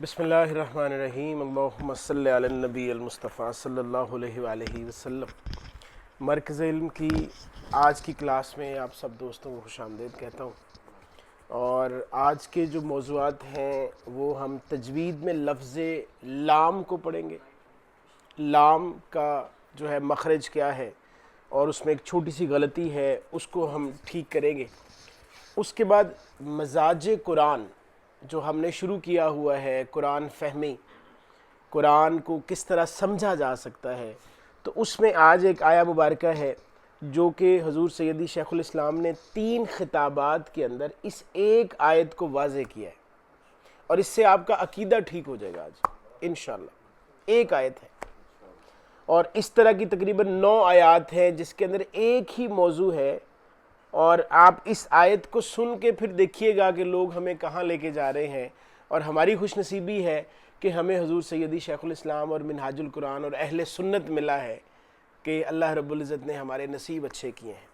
بسم اللہ الرحمن الرحیم اللہم صلی علی النبی المصطفیٰ صلی اللہ علیہ وآلہ وسلم۔ مرکز علم کی آج کی کلاس میں آپ سب دوستوں کو خوش آمدید کہتا ہوں، اور آج کے جو موضوعات ہیں وہ ہم تجوید میں لفظ لام کو پڑھیں گے۔ لام کا جو ہے مخرج کیا ہے اور اس میں ایک چھوٹی سی غلطی ہے، اس کو ہم ٹھیک کریں گے۔ اس کے بعد مزاج قرآن جو ہم نے شروع کیا ہوا ہے، قرآن فہمی، قرآن کو کس طرح سمجھا جا سکتا ہے، تو اس میں آج ایک آیہ مبارکہ ہے جو کہ حضور سیدی شیخ الاسلام نے 3 خطابات کے اندر اس ایک آیت کو واضح کیا ہے، اور اس سے آپ کا عقیدہ ٹھیک ہو جائے گا آج انشاءاللہ۔ ایک آیت ہے اور اس طرح کی تقریباً 9 آیات ہیں جس کے اندر ایک ہی موضوع ہے، اور آپ اس آیت کو سن کے پھر دیکھیے گا کہ لوگ ہمیں کہاں لے کے جا رہے ہیں۔ اور ہماری خوش نصیبی ہے کہ ہمیں حضور سیدی شیخ الاسلام اور منہاج القرآن اور اہل سنت ملا ہے کہ اللہ رب العزت نے ہمارے نصیب اچھے کیے ہیں۔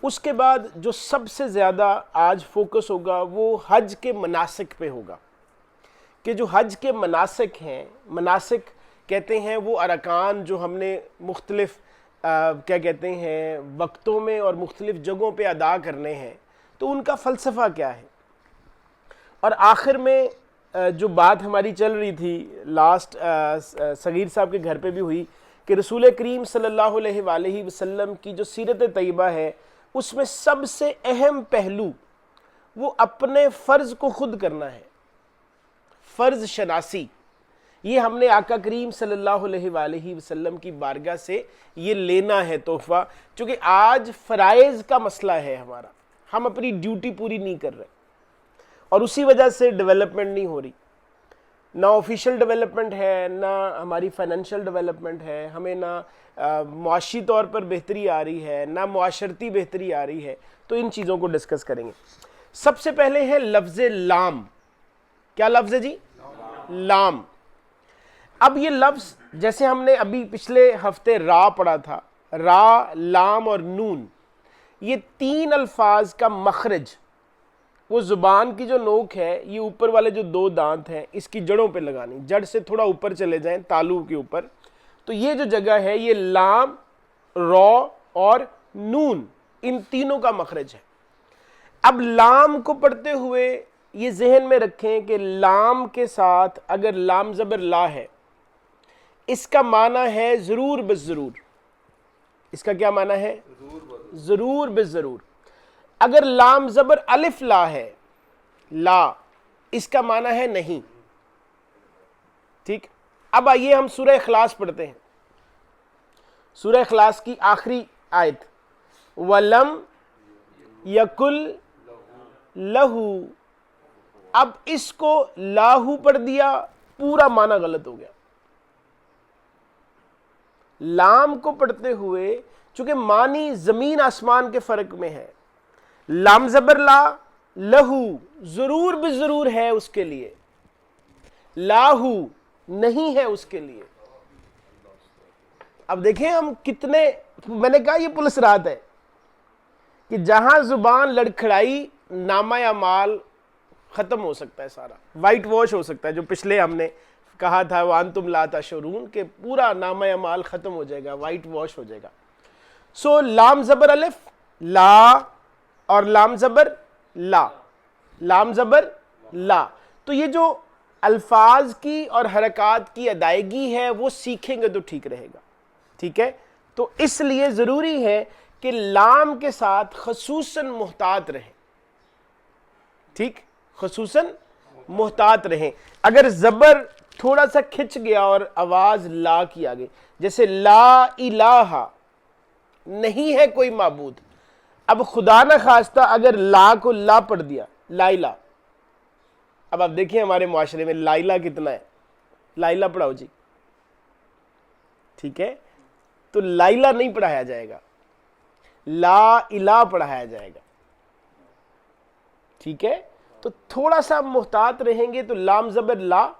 اس کے بعد جو سب سے زیادہ آج فوکس ہوگا وہ حج کے مناسک پہ ہوگا، کہ جو حج کے مناسک ہیں، مناسک کہتے ہیں وہ ارکان جو ہم نے مختلف کیا کہتے ہیں وقتوں میں اور مختلف جگہوں پہ ادا کرنے ہیں، تو ان کا فلسفہ کیا ہے۔ اور آخر میں جو بات ہماری چل رہی تھی لاسٹ صغیر صاحب کے گھر پہ بھی ہوئی کہ رسول کریم صلی اللہ علیہ وآلہ وسلم کی جو سیرت طیبہ ہے اس میں سب سے اہم پہلو وہ اپنے فرض کو خود کرنا ہے، فرض شناسی۔ یہ ہم نے آقا کریم صلی اللہ علیہ وآلہ وسلم کی بارگاہ سے یہ لینا ہے تحفہ، چونکہ آج فرائض کا مسئلہ ہے ہمارا، ہم اپنی ڈیوٹی پوری نہیں کر رہے، اور اسی وجہ سے ڈیولپمنٹ نہیں ہو رہی، نہ آفیشیل ڈیولپمنٹ ہے، نہ ہماری فائنینشیل ڈیولپمنٹ ہے، ہمیں نہ معاشی طور پر بہتری آ رہی ہے، نہ معاشرتی بہتری آ رہی ہے۔ تو ان چیزوں کو ڈسکس کریں گے۔ سب سے پہلے ہے لفظ لام۔ کیا لفظ ہے جی؟ لام۔ اب یہ لفظ جیسے ہم نے ابھی پچھلے ہفتے را پڑھا تھا، را، لام اور نون، یہ 3 الفاظ کا مخرج، وہ زبان کی جو نوک ہے، یہ اوپر والے جو 2 دانت ہیں اس کی جڑوں پہ لگانی، جڑ سے تھوڑا اوپر چلے جائیں تالو کے اوپر، تو یہ جو جگہ ہے یہ لام، را اور نون، ان تینوں کا مخرج ہے۔ اب لام کو پڑھتے ہوئے یہ ذہن میں رکھیں کہ لام کے ساتھ اگر لام زبر لا ہے، اس کا معنی ہے ضرور بالضرور۔ اس کا کیا معنی ہے؟ ضرور بالضرور۔ اگر لام زبر الف لا ہے، لا، اس کا معنی ہے نہیں۔ ٹھیک، اب آئیے ہم سورہ اخلاص پڑھتے ہیں۔ سورہ اخلاص کی آخری آیت، وَلَمْ يَكُلْ لَهُ، اب اس کو لاہو پڑھ دیا، پورا معنی غلط ہو گیا۔ لام کو پڑھتے ہوئے چونکہ معنی زمین آسمان کے فرق میں ہے، لام زبر لا، لہو ضرور بالضرور ہے اس کے لیے، لاہو نہیں ہے اس کے لیے۔ اب دیکھیں ہم کتنے، میں نے کہا یہ پولیس رات ہے کہ جہاں زبان لڑکھڑائی نامہ اعمال ختم ہو سکتا ہے، سارا وائٹ واش ہو سکتا ہے، جو پچھلے ہم نے کہا تھا وَأَنْتُمْ لَا تَشْعُرُونَ کہ پورا نامہ اعمال ختم ہو جائے گا، وائٹ واش ہو جائے گا۔ سو لام زبر الف لا اور لام زبر لا، لام زبر لا، تو یہ جو الفاظ کی اور حرکات کی ادائیگی ہے وہ سیکھیں گے تو ٹھیک رہے گا۔ ٹھیک ہے، تو اس لیے ضروری ہے کہ لام کے ساتھ خصوصاً محتاط رہیں۔ ٹھیک، خصوصاً محتاط رہیں۔ اگر زبر تھوڑا سا کھچ گیا اور آواز لا کی آگے، جیسے لا الہ، نہیں ہے کوئی معبود، اب خدا نہ خواستہ اگر لا کو لا پڑھ دیا، لا الہ، اب آپ دیکھیں ہمارے معاشرے میں لا الہ کتنا ہے، لا الہ پڑھاؤ جی، ٹھیک ہے، تو لا الہ نہیں پڑھایا جائے گا، لا الہ پڑھایا جائے گا۔ ٹھیک ہے، تو تھوڑا سا محتاط رہیں گے تو لام زبر لا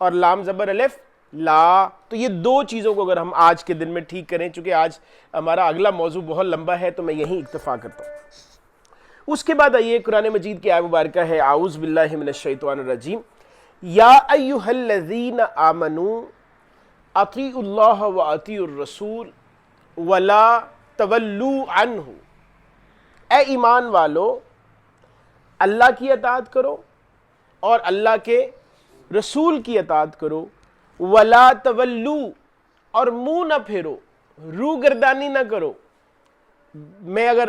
اور لام زبر الف لا، تو یہ 2 چیزوں کو اگر ہم آج کے دن میں ٹھیک کریں، چونکہ آج ہمارا اگلا موضوع بہت لمبا ہے تو میں یہیں اکتفا کرتا ہوں۔ اس کے بعد آئیے قرآن مجید کی آیت مبارکہ ہے، اعوذ باللہ من الشیطان الرجیم، یا ایھا الذین آمنوا اطیعوا اللہ و اطیعوا الرسول ولا تولوا عنہ، اے ایمان والو اللہ کی اطاعت کرو اور اللہ کے رسول کی اطاعت کرو، ولا تولو اور منہ نہ پھیرو، روگردانی نہ کرو۔ میں اگر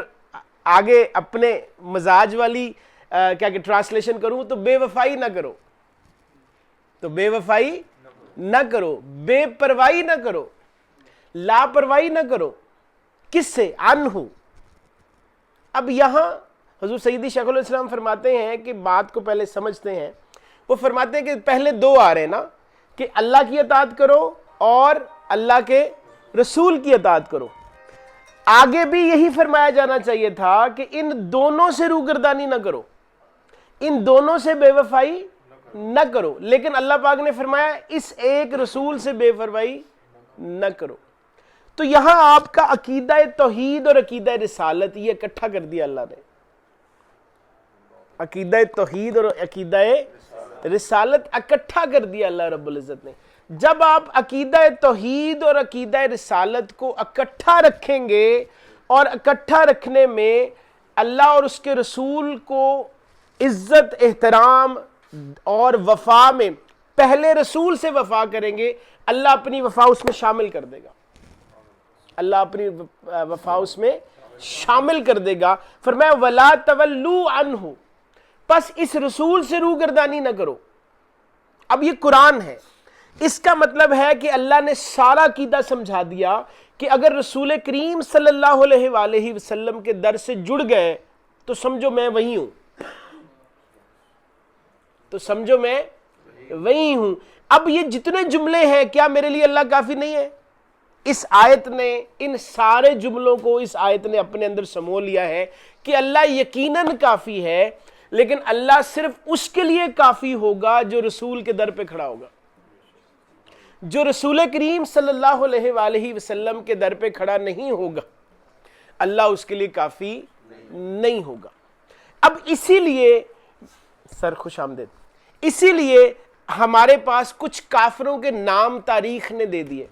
آگے اپنے مزاج والی کیا کہ ٹرانسلیشن کروں تو بے وفائی نہ کرو، تو بے وفائی نہ کرو، بے پرواہی نہ کرو، لاپرواہی نہ کرو۔ کس سے؟ عنہ۔ اب یہاں حضور سیدی شیخ الاسلام فرماتے ہیں کہ بات کو پہلے سمجھتے ہیں۔ وہ فرماتے ہیں کہ پہلے دو آ رہے ہیں نا، کہ اللہ کی اطاعت کرو اور اللہ کے رسول کی اطاعت کرو۔ آگے بھی یہی فرمایا جانا چاہیے تھا کہ ان دونوں سے روگردانی نہ کرو، ان دونوں سے بے وفائی نہ کرو، لیکن اللہ پاک نے فرمایا اس ایک رسول سے بے پرواہی نہ کرو۔ تو یہاں آپ کا عقیدہ توحید اور عقیدہ رسالت یہ اکٹھا کر دیا اللہ نے، عقیدہ توحید اور عقیدہ رسالت اکٹھا کر دیا اللہ رب العزت نے۔ جب آپ عقیدہ توحید اور عقیدہ رسالت کو اکٹھا رکھیں گے اور اکٹھا رکھنے میں اللہ اور اس کے رسول کو عزت، احترام اور وفا میں پہلے رسول سے وفا کریں گے، اللہ اپنی وفا اس میں شامل کر دے گا، اللہ اپنی وفا اس میں شامل کر دے گا۔ فرمایا وَلَا تَوَلُّوا عَنْهُ، پس اس رسول سے روگردانی نہ کرو۔ اب یہ قرآن ہے، اس کا مطلب ہے کہ اللہ نے سارا عقیدہ سمجھا دیا کہ اگر رسول کریم صلی اللہ علیہ وآلہ وسلم کے در سے جڑ گئے تو سمجھو میں وہی ہوں، تو سمجھو میں وہی ہوں۔ اب یہ جتنے جملے ہیں کیا میرے لیے اللہ کافی نہیں ہے؟ اس آیت نے ان سارے جملوں کو اس آیت نے اپنے اندر سمو لیا ہے کہ اللہ یقیناً کافی ہے، لیکن اللہ صرف اس کے لیے کافی ہوگا جو رسول کے در پہ کھڑا ہوگا، جو رسول کریم صلی اللہ علیہ وآلہ وسلم کے در پہ کھڑا نہیں ہوگا اللہ اس کے لیے کافی نہیں ہوگا۔ اب اسی لیے سر خوش آمدید، اسی لیے ہمارے پاس کچھ کافروں کے نام تاریخ نے دے دیے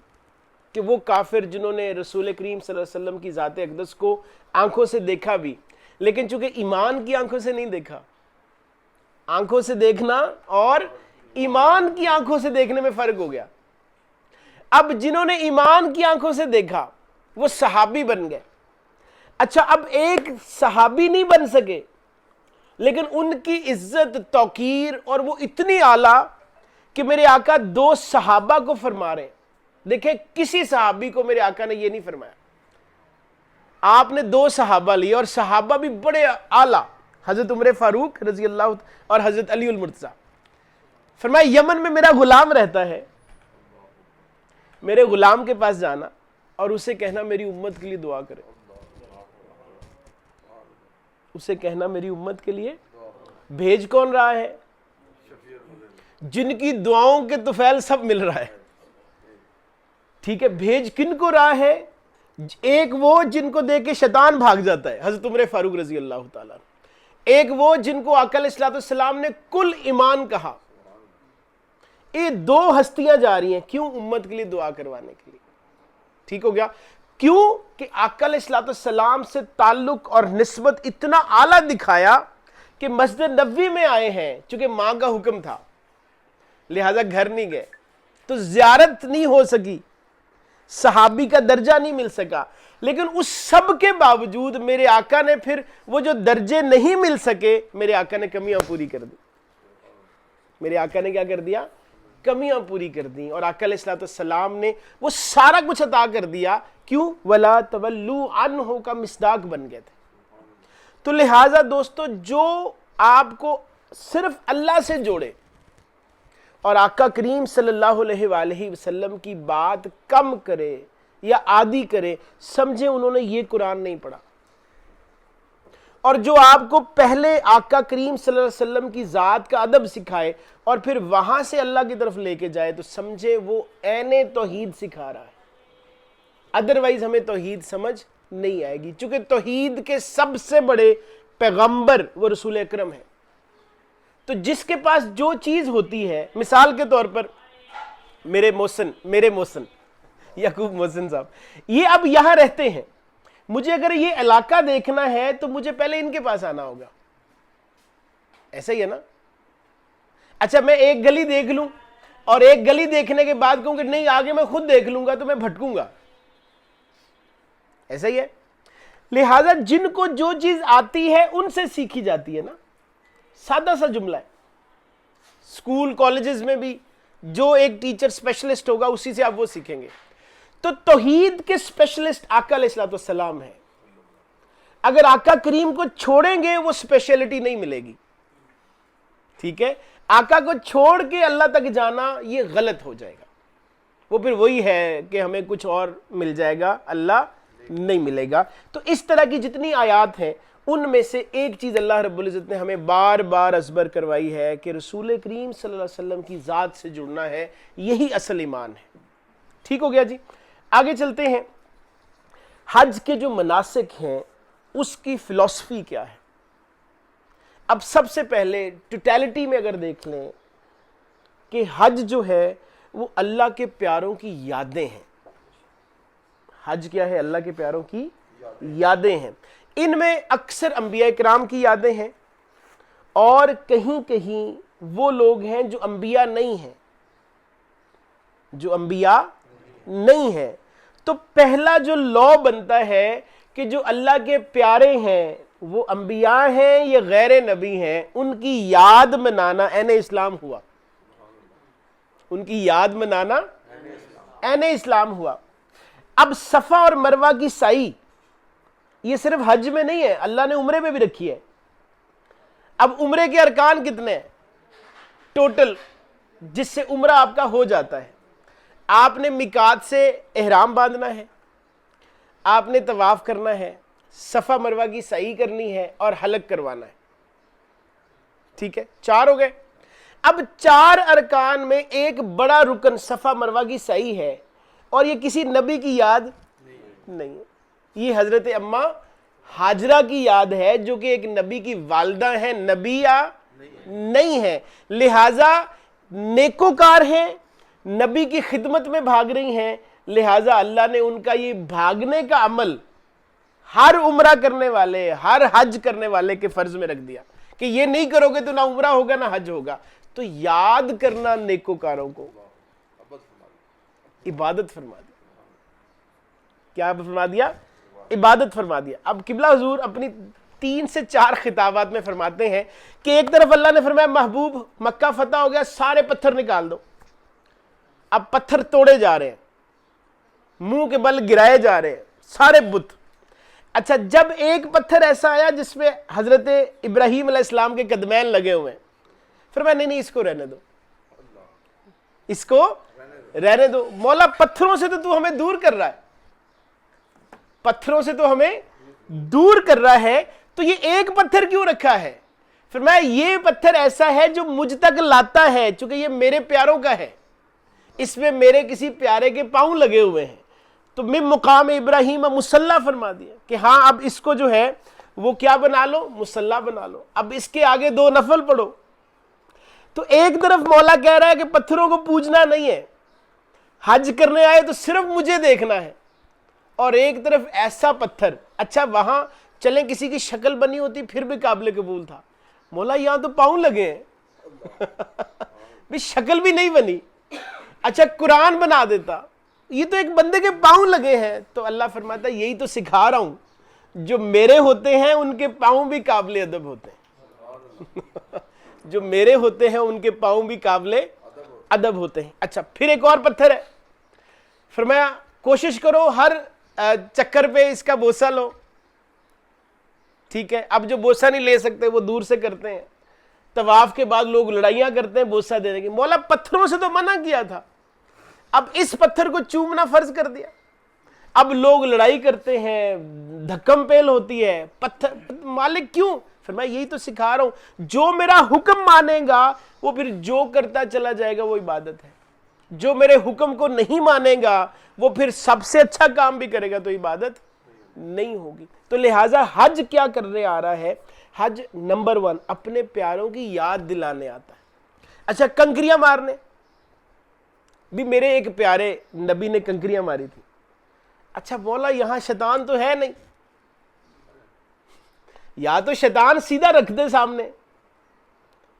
کہ وہ کافر جنہوں نے رسول کریم صلی اللہ علیہ وسلم کی ذات اقدس کو آنکھوں سے دیکھا بھی، لیکن چونکہ ایمان کی آنکھوں سے نہیں دیکھا، آنکھوں سے دیکھنا اور ایمان کی آنکھوں سے دیکھنے میں فرق ہو گیا۔ اب جنہوں نے ایمان کی آنکھوں سے دیکھا وہ صحابی بن گئے۔ اچھا، اب ایک صحابی نہیں بن سکے لیکن ان کی عزت، توقیر اور وہ اتنی اعلیٰ کہ میرے آقا دو صحابہ کو فرما رہے ہیں۔ دیکھیں کسی صحابی کو میرے آقا نے یہ نہیں فرمایا، آپ نے دو صحابہ لیے اور صحابہ بھی بڑے اعلیٰ، حضرت عمر فاروق رضی اللہ اور حضرت علی المرتضیٰ۔ فرمایا یمن میں میرا غلام رہتا ہے، میرے غلام کے پاس جانا اور اسے کہنا میری امت کے لیے دعا کرے، اسے کہنا میری امت کے لیے۔ بھیج کون رہا ہے؟ جن کی دعاؤں کے طفیل سب مل رہا ہے، ٹھیک ہے۔ بھیج کن کو رہا ہے؟ ایک وہ جن کو دیکھ کے شیطان بھاگ جاتا ہے، حضرت عمر فاروق رضی اللہ تعالیٰ، ایک وہ جن کو آقا علیہ السلام نے کل ایمان کہا۔ یہ دو ہستیاں جا رہی ہیں، کیوں؟ امت کے لیے دعا کروانے کے لیے، ٹھیک ہو گیا۔ کیوں کہ آقا علیہ السلام سے تعلق اور نسبت اتنا اعلیٰ دکھایا کہ مسجد نبوی میں آئے ہیں، چونکہ ماں کا حکم تھا لہذا گھر نہیں گئے، تو زیارت نہیں ہو سکی، صحابی کا درجہ نہیں مل سکا، لیکن اس سب کے باوجود میرے آقا نے پھر وہ جو درجے نہیں مل سکے، میرے آقا نے کمیاں پوری کر دی، میرے آقا نے کیا کر دیا؟ کمیاں پوری کر دیں، اور آقا علیہ السلام نے وہ سارا کچھ عطا کر دیا۔ کیوں؟ وَلَا تَوَلُّوا عَنْهُ کا مصداق بن گئے تھے۔ تو لہٰذا دوستو، جو آپ کو صرف اللہ سے جوڑے اور آقا کریم صلی اللہ علیہ وآلہ وسلم کی بات کم کرے یا عادی کرے، سمجھے انہوں نے یہ قرآن نہیں پڑھا۔ اور جو آپ کو پہلے آقا کریم صلی اللہ علیہ وسلم کی ذات کا ادب سکھائے اور پھر وہاں سے اللہ کی طرف لے کے جائے، تو سمجھے وہ عین توحید سکھا رہا ہے، ادروائز ہمیں توحید سمجھ نہیں آئے گی، چونکہ توحید کے سب سے بڑے پیغمبر وہ رسول اکرم ہے۔ تو جس کے پاس جو چیز ہوتی ہے، مثال کے طور پر میرے محسن یعقوب محسن صاحب، یہ اب یہاں رہتے ہیں، مجھے اگر یہ علاقہ دیکھنا ہے تو مجھے پہلے ان کے پاس آنا ہوگا، ایسا ہی ہے نا؟ اچھا میں ایک گلی دیکھ لوں اور ایک گلی دیکھنے کے بعد کہوں کہ نہیں آگے میں خود دیکھ لوں گا، تو میں بھٹکوں گا، ایسا ہی ہے۔ لہذا جن کو جو چیز آتی ہے ان سے سیکھی جاتی ہے نا، سادہ سا جملہ ہے۔ اسکول کالجز میں بھی جو ایک ٹیچر اسپیشلسٹ ہوگا اسی سے آپ وہ سیکھیں گے۔ تو توحید کے اسپیشلسٹ آقا علیہ الصلوۃ والسلام ہے، اگر آقا کریم کو چھوڑیں گے وہ اسپیشلٹی نہیں ملے گی، ٹھیک ہے؟ آقا کو چھوڑ کے اللہ تک جانا یہ غلط ہو جائے گا، وہ پھر وہی ہے کہ ہمیں کچھ اور مل جائے گا، اللہ نہیں ملے گا۔ تو اس طرح کی جتنی آیات ہیں ان میں سے ایک چیز اللہ رب العزت نے ہمیں بار بار ازبر کروائی ہے کہ رسول کریم صلی اللہ علیہ وسلم کی ذات سے جڑنا ہے، یہی اصل ایمان ہے۔ ٹھیک ہو گیا جی؟ آگے چلتے ہیں۔ حج کے جو مناسک ہیں اس کی فلسفی کیا ہے؟ اب سب سے پہلے ٹوٹیلٹی میں اگر دیکھ لیں کہ حج جو ہے وہ اللہ کے پیاروں کی یادیں ہیں۔ حج کیا ہے؟ اللہ کے پیاروں کی یادیں ہیں۔ ان میں اکثر انبیاء کرام کی یادیں ہیں اور کہیں کہیں وہ لوگ ہیں جو انبیاء نہیں ہیں، تو پہلا جو لا بنتا ہے کہ جو اللہ کے پیارے ہیں وہ انبیاء ہیں یا غیر نبی ہیں، ان کی یاد منانا عین اسلام ہوا، ان کی یاد منانا عین اسلام ہوا۔ اب صفا اور مروہ کی سعی یہ صرف حج میں نہیں ہے، اللہ نے عمرے میں بھی رکھی ہے۔ اب عمرے کے ارکان کتنے ہیں ٹوٹل جس سے عمرہ آپ کا ہو جاتا ہے؟ آپ نے میقات سے احرام باندھنا ہے، آپ نے طواف کرنا ہے، صفا مروہ کی سعی کرنی ہے اور حلق کروانا ہے، ٹھیک ہے؟ 4 ہو گئے۔ اب 4 ارکان میں ایک بڑا رکن صفا مروہ کی سعی ہے اور یہ کسی نبی کی یاد نہیں ہے، یہ حضرت اماں ہاجرہ کی یاد ہے جو کہ ایک نبی کی والدہ ہیں، نبی یا نہیں ہے، لہٰذا نیکوکار ہیں، نبی کی خدمت میں بھاگ رہی ہیں، لہٰذا اللہ نے ان کا یہ بھاگنے کا عمل ہر عمرہ کرنے والے، ہر حج کرنے والے کے فرض میں رکھ دیا کہ یہ نہیں کرو گے تو نہ عمرہ ہوگا نہ حج ہوگا۔ تو یاد کرنا نیکوکاروں کو عبادت فرما دیا۔ کیا فرما دیا؟ عبادت فرما دیا۔ اب قبلہ حضور اپنی 3 سے 4 خطابات میں فرماتے ہیں کہ ایک طرف اللہ نے فرمایا محبوب مکہ فتح ہو گیا، سارے پتھر نکال دو۔ اب پتھر توڑے جا رہے ہیں، منہ کے بل گرائے جا رہے ہیں سارے بت۔ اچھا جب ایک پتھر ایسا آیا جس میں حضرت ابراہیم علیہ السلام کے قدمین لگے ہوئے ہیں، فرمایا نہیں اس کو رہنے دو، اس کو رہنے دو۔ مولا پتھروں سے تو ہمیں دور کر رہا ہے، پتھروں سے تو ہمیں دور کر رہا ہے، تو یہ ایک پتھر کیوں رکھا ہے؟ فرمایا یہ پتھر ایسا ہے جو مجھ تک لاتا ہے، چونکہ یہ میرے پیاروں کا ہے، اس میں میرے کسی پیارے کے پاؤں لگے ہوئے ہیں، تو من مقام ابراہیم مصلی فرما دیا کہ ہاں اب اس کو جو ہے وہ کیا بنا لو؟ مصلی بنا لو، اب اس کے آگے 2 نفل پڑھو۔ تو ایک طرف مولا کہہ رہا ہے کہ پتھروں کو پوجنا نہیں ہے، حج کرنے آئے تو صرف مجھے دیکھنا ہے، اور ایک طرف ایسا پتھر، اچھا وہاں چلیں کسی کی شکل بنی ہوتی پھر بھی قابل قبول تھا، مولا یہاں تو پاؤں لگے ہیں بھی شکل بھی نہیں بنی، اچھا قرآن بنا دیتا، یہ تو ایک بندے کے پاؤں لگے ہیں۔ تو اللہ فرماتا ہے یہی تو سکھا رہا ہوں، جو میرے ہوتے ہیں ان کے پاؤں بھی قابل ادب ہوتے ہیں جو میرے ہوتے ہیں ان کے پاؤں بھی قابل ادب ہوتے ہیں۔ اچھا پھر ایک اور پتھر ہے، فرمایا کوشش کرو ہر چکر پہ اس کا بوسہ لو، ٹھیک ہے؟ اب جو بوسہ نہیں لے سکتے وہ دور سے کرتے ہیں، طواف کے بعد لوگ لڑائیاں کرتے ہیں بوسہ دینے کی، مولا پتھروں سے تو منع کیا تھا، اب اس پتھر کو چومنا فرض کر دیا، اب لوگ لڑائی کرتے ہیں، دھکم پیل ہوتی ہے، پتھر مالک کیوں؟ فرمایا یہی تو سکھا رہا ہوں، جو میرا حکم مانے گا وہ پھر جو کرتا چلا جائے گا وہ عبادت ہے، جو میرے حکم کو نہیں مانے گا وہ پھر سب سے اچھا کام بھی کرے گا تو عبادت نہیں ہوگی۔ تو لہٰذا حج کیا کرنے آ رہا ہے؟ حج نمبر 1 اپنے پیاروں کی یاد دلانے آتا ہے. اچھا کنکریاں مارنے بھی میرے ایک پیارے نبی نے کنکریاں ماری تھی. اچھا مولا یہاں شیطان تو ہے نہیں, یا تو شیطان سیدھا رکھ دے سامنے.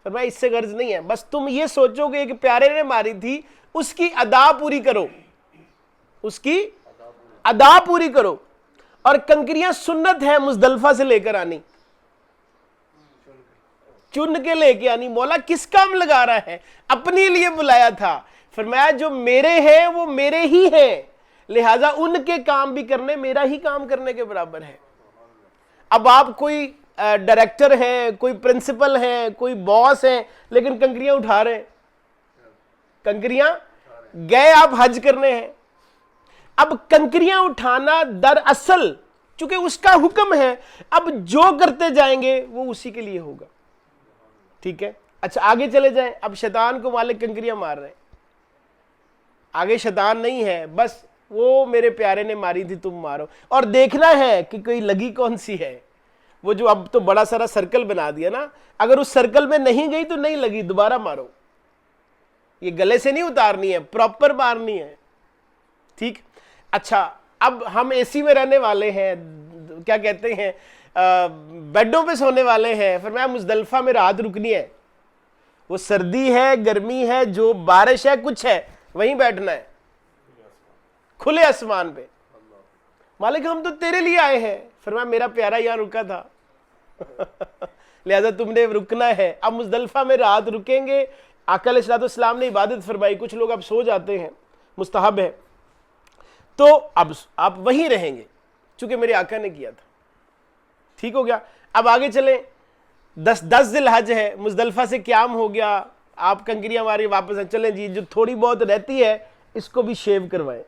فرمایا اس سے غرض نہیں ہے, بس تم یہ سوچو کہ ایک پیارے نے ماری تھی, اس کی ادا پوری کرو, اس کی ادا پوری کرو. اور کنکریاں سنت ہے مزدلفہ سے لے کر آنی, چن کے لے کے آنی. مولا کس کام لگا رہا ہے؟ اپنے لیے بلایا تھا. فرمایا جو میرے ہیں وہ میرے ہی ہیں, لہٰذا ان کے کام بھی کرنے میرا ہی کام کرنے کے برابر ہے. اب آپ کوئی ڈائریکٹر ہیں, کوئی پرنسپل ہیں, کوئی باس ہیں, لیکن کنکریاں اٹھا رہے ہیں, کنکریاں گئے آپ حج کرنے ہیں. اب کنکریاں اٹھانا دراصل چونکہ اس کا حکم ہے, اب جو کرتے جائیں گے وہ اسی کے لیے ہوگا. ٹھیک ہے, اچھا آگے چلے جائیں. اب شیطان کو مالک کنکریاں مار رہے ہیں, آگے شیطان نہیں ہے, بس وہ میرے پیارے نے ماری تھی تم مارو. اور دیکھنا ہے کہ کوئی لگی کون سی ہے. وہ جو اب تو بڑا سارا سرکل بنا دیا نا, اگر اس سرکل میں نہیں گئی تو نہیں لگی, دوبارہ مارو. یہ گلے سے نہیں اتارنی ہے, پراپر مارنی ہے. ٹھیک. اچھا اب ہم اے سی میں رہنے والے ہیں, کیا کہتے ہیں, بیڈوں پہ سونے والے ہیں. فرمایا مزدلفہ میں رات رکنی ہے, وہ سردی ہے, گرمی ہے, جو بارش ہے, کچھ ہے, وہیں بیٹھنا ہے کھلے آسمان پہ. مالک ہم تو تیرے لیے آئے ہیں. فرمایا میرا پیارا یہاں رکا تھا لہذا تم نے رکنا ہے. اب مزدلفہ میں رات رکیں گے. آقا علیہ السلام نے عبادت فرمائی, کچھ لوگ اب سو جاتے ہیں, مستحب ہے, تو اب آپ وہیں رہیں گے چونکہ میرے آقا نے کیا تھا. ٹھیک ہو گیا. اب آگے چلیں. 10 ذی الحج ہے, مزدلفہ سے قیام ہو گیا, آپ کنکریاں ماری واپس چلیں جی, جو تھوڑی بہت رہتی ہے اس کو بھی شیو کروائیں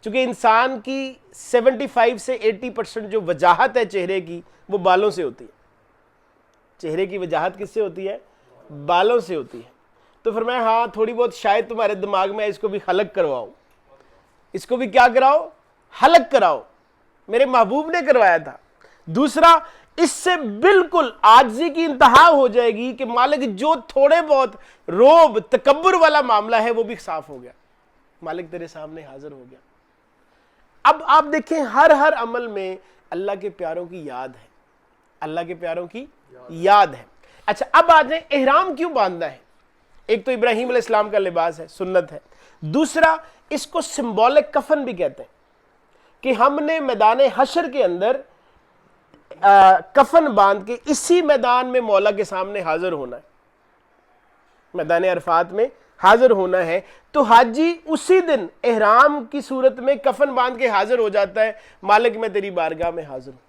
چونکہ انسان کی 75 سے 80% جو وجاہت ہے چہرے کی وہ بالوں سے ہوتی ہے. چہرے کی وجاہت کس سے ہوتی ہے؟ بالوں سے ہوتی ہے. تو فرمایا ہاں تھوڑی بہت شاید تمہارے دماغ میں اس کو بھی حلق کرواؤ, اس کو بھی کیا کراؤ؟ حلق کراؤ. میرے محبوب نے کروایا تھا. دوسرا, اس سے بالکل عاجزی کی انتہا ہو جائے گی کہ مالک جو تھوڑے بہت روب تکبر والا معاملہ ہے وہ بھی صاف ہو گیا, مالک تیرے سامنے حاضر ہو گیا. اب آپ دیکھیں ہر عمل میں اللہ کے پیاروں کی یاد ہے, اللہ کے پیاروں کی یاد ہے. اچھا اب آ جائیں احرام کیوں باندھنا ہے. ایک تو ابراہیم علیہ السلام کا لباس ہے, سنت ہے. دوسرا اس کو سمبولک کفن بھی کہتے ہیں کہ ہم نے میدان حشر کے اندر کفن باندھ کے اسی میدان میں مولا کے سامنے حاضر ہونا ہے, میدان عرفات میں حاضر ہونا ہے. تو حاجی اسی دن احرام کی صورت میں کفن باندھ کے حاضر ہو جاتا ہے, مالک میں تیری بارگاہ میں حاضر ہوں.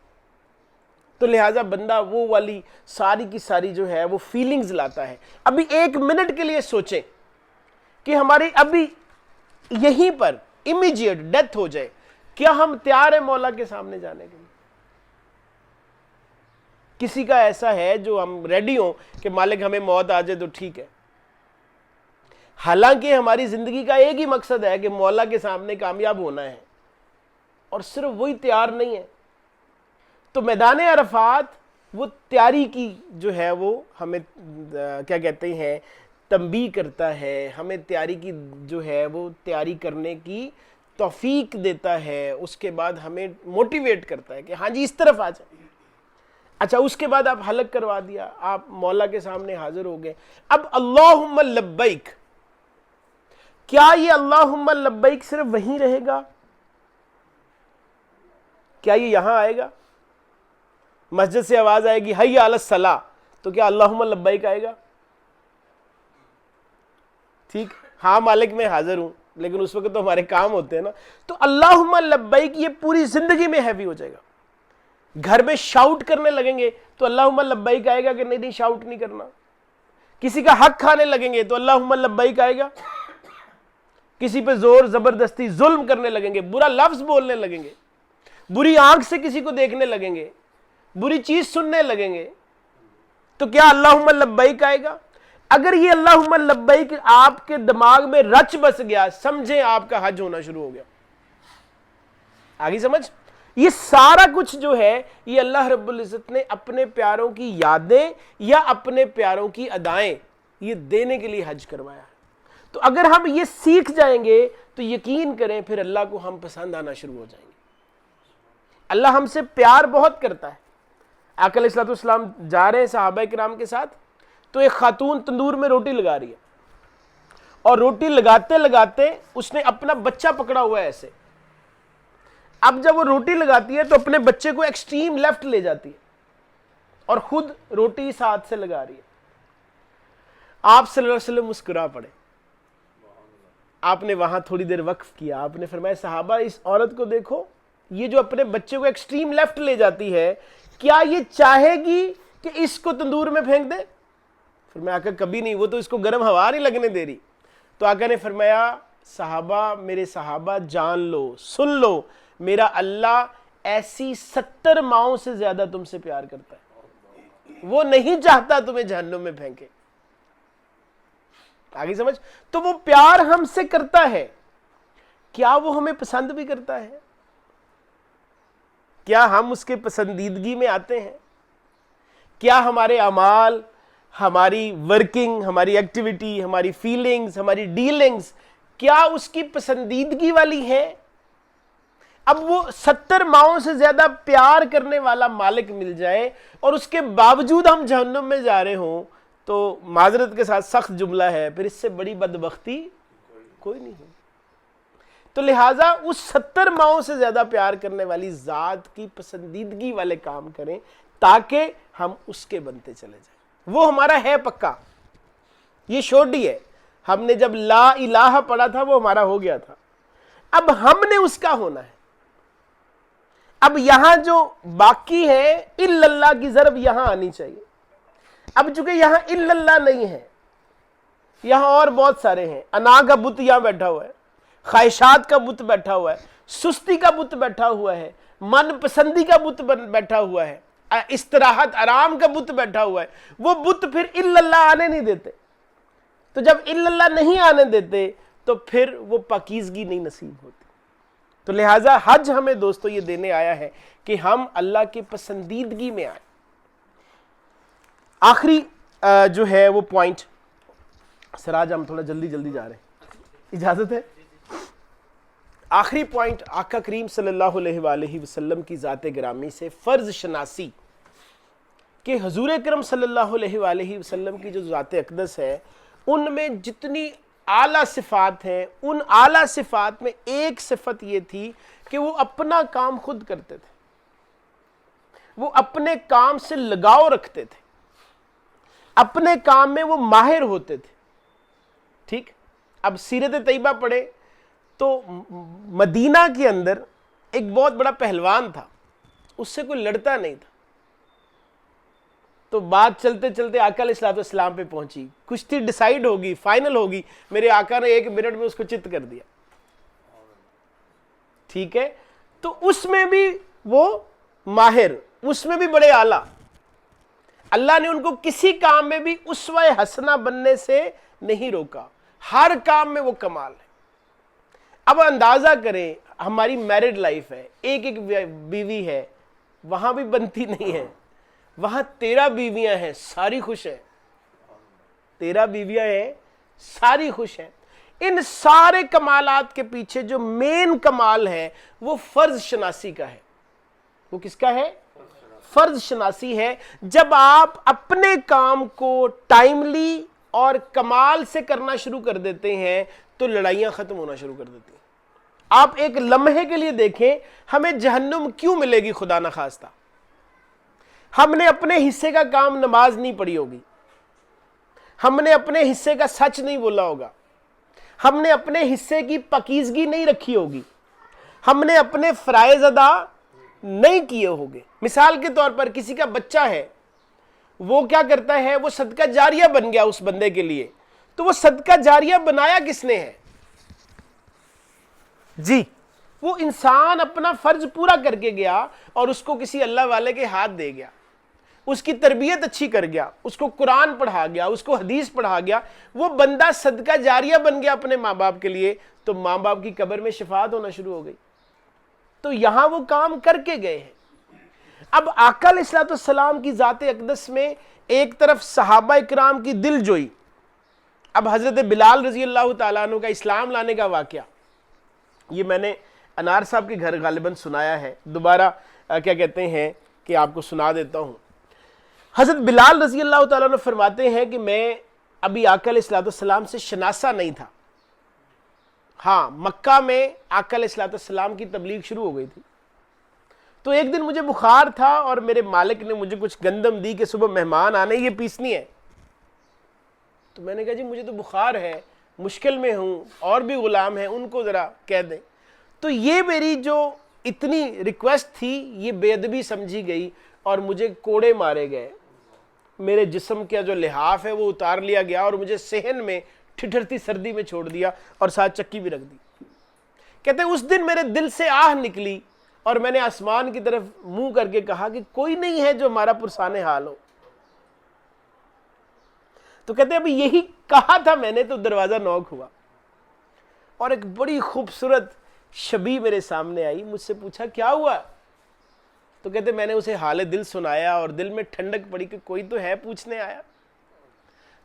تو لہٰذا بندہ وہ والی ساری کی ساری جو ہے وہ فیلنگز لاتا ہے. ابھی 1 منٹ کے لیے سوچیں کہ ہماری ابھی یہیں پر امیجیٹ ڈیتھ ہو جائے, کیا ہم تیار ہیں مولا کے سامنے جانے کے لیے؟ کسی کا ایسا ہے جو ہم ریڈی ہوں کہ مالک ہمیں موت آ جائے تو ٹھیک ہے, حالانکہ ہماری زندگی کا ایک ہی مقصد ہے کہ مولا کے سامنے کامیاب ہونا ہے, اور صرف وہی تیار نہیں ہے. تو میدان عرفات وہ تیاری کی جو ہے وہ ہمیں کیا کہتے ہیں تنبیہ کرتا ہے, ہمیں تیاری کی جو ہے وہ تیاری کرنے کی توفیق دیتا ہے. اس کے بعد ہمیں موٹیویٹ کرتا ہے کہ ہاں جی اس طرف آ جائیں. اچھا اس کے بعد آپ حلق کروا دیا, آپ مولا کے سامنے حاضر ہو گئے. اب اللہم لبیک, کیا یہ اللہم لبیک صرف وہیں رہے گا؟ کیا یہ یہاں آئے گا؟ مسجد سے آواز آئے گی حی علی الصلاۃ, تو کیا اللہم لبیک آئے گا؟ ٹھیک, ہاں مالک میں حاضر ہوں, لیکن اس وقت تو ہمارے کام ہوتے ہیں نا. تو اللہم لبیک یہ پوری زندگی میں ہیوی ہو جائے گا. گھر میں شاؤٹ کرنے لگیں گے تو اللہم لبیک آئے گا کہ نہیں شاؤٹ نہیں کرنا. کسی کا حق کھانے لگیں گے تو اللہم لبیک آئے گا. کسی پہ زور زبردستی ظلم کرنے لگیں گے, برا لفظ بولنے لگیں گے, بری آنکھ سے کسی کو دیکھنے لگیں گے, بری چیز سننے لگیں گے, تو کیا اللہم لبیک آئے گا؟ اگر یہ اللہم لبیک آپ کے دماغ میں رچ بس گیا, سمجھیں آپ کا حج ہونا شروع ہو گیا. آگے سمجھ؟ یہ سارا کچھ جو ہے یہ اللہ رب العزت نے اپنے پیاروں کی یادیں یا اپنے پیاروں کی ادائیں یہ دینے کے لیے حج کروایا ہے۔ تو اگر ہم یہ سیکھ جائیں گے تو یقین کریں پھر اللہ کو ہم پسند آنا شروع ہو جائیں گے۔ اللہ ہم سے پیار بہت کرتا ہے۔ آقا علیہ الصلوۃ والسلام جا رہے ہیں صحابہ کرام کے ساتھ، تو ایک خاتون تندور میں روٹی لگا رہی ہے، اور روٹی لگاتے لگاتے اس نے اپنا بچہ پکڑا ہوا ہے ایسے۔ اب جب وہ روٹی لگاتی ہے تو اپنے بچے کو ایکسٹریم لیفٹ لے جاتی ہے اور خود روٹی اس ہاتھ سے لگا رہی ہے۔ آپ صلی اللہ علیہ وسلم مسکرا پڑے۔ آپ نے وہاں تھوڑی دیر وقف کیا، آپ نے فرمایا صحابہ اس عورت کو دیکھو، یہ جو اپنے بچے کو ایکسٹریم لیفٹ لے جاتی ہے، کیا یہ چاہے گی کہ اس کو تندور میں پھینک دے؟ فرمایا آقا کبھی نہیں، وہ تو اس کو گرم ہوا نہیں لگنے دے رہی۔ تو آقا نے فرمایا صحابہ، میرے صحابہ جان لو، سن لو، میرا اللہ ایسی 70 ماؤں سے زیادہ تم سے پیار کرتا ہے، وہ نہیں چاہتا تمہیں جہنم میں پھینکے۔ آگے سمجھ؟ تو وہ پیار ہم سے کرتا ہے، کیا وہ ہمیں پسند بھی کرتا ہے؟ کیا ہم اس کے پسندیدگی میں آتے ہیں؟ کیا ہمارے اعمال، ہماری ورکنگ، ہماری ایکٹیویٹی، ہماری فیلنگز، ہماری ڈیلنگز کیا اس کی پسندیدگی والی ہے؟ اب وہ 70 ماؤں سے زیادہ پیار کرنے والا مالک مل جائے اور اس کے باوجود ہم جہنم میں جا رہے ہوں تو معذرت کے ساتھ سخت جملہ ہے، پھر اس سے بڑی بدبختی کوئی نہیں ہے۔ تو لہٰذا اس 70 ماؤں سے زیادہ پیار کرنے والی ذات کی پسندیدگی والے کام کریں تاکہ ہم اس کے بنتے چلے جائیں۔ وہ ہمارا ہے پکا، یہ شورٹی ہے۔ ہم نے جب لا الہ پڑھا تھا وہ ہمارا ہو گیا تھا، اب ہم نے اس کا ہونا ہے۔ اب یہاں جو باقی ہے الا اللہ کی ضرب یہاں آنی چاہیے۔ اب چونکہ یہاں الا اللہ نہیں ہے، یہاں اور بہت سارے ہیں۔ انا کا بت یہاں بیٹھا ہوا ہے، خواہشات کا بت بیٹھا ہوا ہے، سستی کا بت بیٹھا ہوا ہے، من پسندی کا بت بیٹھا ہوا ہے، استراحت آرام کا بت بیٹھا ہوا ہے۔ وہ بت پھر الا اللہ آنے نہیں دیتے۔ تو جب الا اللہ نہیں آنے دیتے تو پھر وہ پاکیزگی نہیں نصیب ہوتی۔ تو لہٰذا حج ہمیں دوستو یہ دینے آیا ہے کہ ہم اللہ کی پسندیدگی میں آئیں۔ آخری جو ہے وہ پوائنٹ، سراج ہم تھوڑا جلدی جا رہے ہیں، اجازت ہے؟ آخری پوائنٹ آقا کریم صلی اللہ علیہ وآلہ وسلم کی ذات گرامی سے فرض شناسی کہ حضور اکرم صلی اللہ علیہ وآلہ وسلم کی جو ذات اقدس ہے ان میں جتنی اعلیٰ صفات ہیں، ان اعلیٰ صفات میں ایک صفت یہ تھی کہ وہ اپنا کام خود کرتے تھے، وہ اپنے کام سے لگاؤ رکھتے تھے، اپنے کام میں وہ ماہر ہوتے تھے۔ ٹھیک؟ اب سیرت طیبہ پڑھے تو مدینہ کے اندر ایک بہت بڑا پہلوان تھا، اس سے کوئی لڑتا نہیں تھا۔ تو بات چلتے چلتے آقا علیہ الصلوۃ والسلام پہ پہنچی، کشتی ڈیسائیڈ ہوگی، فائنل ہوگی، میرے آقا نے 1 منٹ میں اس کو چت کر دیا۔ ٹھیک ہے؟ تو اس میں بھی وہ ماہر، اس میں بھی بڑے اعلیٰ۔ اللہ نے ان کو کسی کام میں بھی اسوہ حسنہ بننے سے نہیں روکا، ہر کام میں وہ کمال ہے۔ اب اندازہ کریں ہماری میرڈ لائف ہے، ایک بیوی ہے، وہاں بھی بنتی نہیں ہے، وہاں 13 بیویاں ہیں، ساری خوش ہیں، 13 بیویاں ہیں، ساری خوش ہیں۔ ان سارے کمالات کے پیچھے جو مین کمال ہے وہ فرض شناسی کا ہے۔ وہ کس کا ہے؟ فرض شناسی ہے۔ جب آپ اپنے کام کو ٹائملی اور کمال سے کرنا شروع کر دیتے ہیں تو لڑائیاں ختم ہونا شروع کر دیتی ہیں۔ آپ ایک لمحے کے لیے دیکھیں ہمیں جہنم کیوں ملے گی خدا نخواستہ؟ ہم نے اپنے حصے کا کام، نماز نہیں پڑھی ہوگی، ہم نے اپنے حصے کا سچ نہیں بولا ہوگا، ہم نے اپنے حصے کی پاکیزگی نہیں رکھی ہوگی، ہم نے اپنے فرائض ادا نہیں کیے ہوگے۔ مثال کے طور پر کسی کا بچہ ہے، وہ کیا کرتا ہے؟ وہ صدقہ جاریہ بن گیا اس بندے کے لیے، تو وہ صدقہ جاریہ بنایا کس نے ہے؟ جی وہ انسان اپنا فرض پورا کر کے گیا اور اس کو کسی اللہ والے کے ہاتھ دے گیا، اس کی تربیت اچھی کر گیا، اس کو قرآن پڑھا گیا، اس کو حدیث پڑھا گیا، وہ بندہ صدقہ جاریہ بن گیا اپنے ماں باپ کے لیے، تو ماں باپ کی قبر میں شفاعت ہونا شروع ہو گئی۔ تو یہاں وہ کام کر کے گئے ہیں۔ اب آقا علیہ الصلوۃ والسلام کی ذات اقدس میں ایک طرف صحابہ اکرام کی دل جوئی، اب حضرت بلال رضی اللہ تعالیٰ عنہ کا اسلام لانے کا واقعہ، یہ میں نے انار صاحب کے گھر غالباً سنایا ہے، دوبارہ کیا کہتے ہیں کہ آپ کو سنا دیتا ہوں۔ حضرت بلال رضی اللہ تعالیٰ عنہ فرماتے ہیں کہ میں ابھی آقا علیہ الصلوۃ والسلام سے شناسہ نہیں تھا، ہاں مکہ میں آقا علیہ الصلوۃ والسلام کی تبلیغ شروع ہو گئی تھی، تو ایک دن مجھے بخار تھا اور میرے مالک نے مجھے کچھ گندم دی کہ صبح مہمان آنے یہ پیسنی ہے، تو میں نے کہا جی مجھے تو بخار ہے، مشکل میں ہوں، اور بھی غلام ہیں ان کو ذرا کہہ دیں، تو یہ میری جو اتنی ریکویسٹ تھی یہ بے ادبی سمجھی گئی اور مجھے کوڑے مارے گئے، میرے جسم کا جو لحاف ہے وہ اتار لیا گیا اور مجھے صحن میں ٹھٹھرتی سردی میں چھوڑ دیا اور ساتھ چکی بھی رکھ دی۔ کہتے ہیں اس دن میرے دل سے آہ نکلی اور میں نے آسمان کی طرف منہ کر کے کہا کہ کوئی نہیں ہے جو ہمارا پرسان حال ہو۔ تو کہتے ہیں ابھی یہی کہا تھا میں نے تو دروازہ نوک ہوا اور ایک بڑی خوبصورت شبی میرے سامنے آئی، مجھ سے پوچھا کیا ہوا؟ تو کہتے میں نے اسے حال دل سنایا اور دل میں ٹھنڈک پڑی کہ کوئی تو ہے پوچھنے آیا۔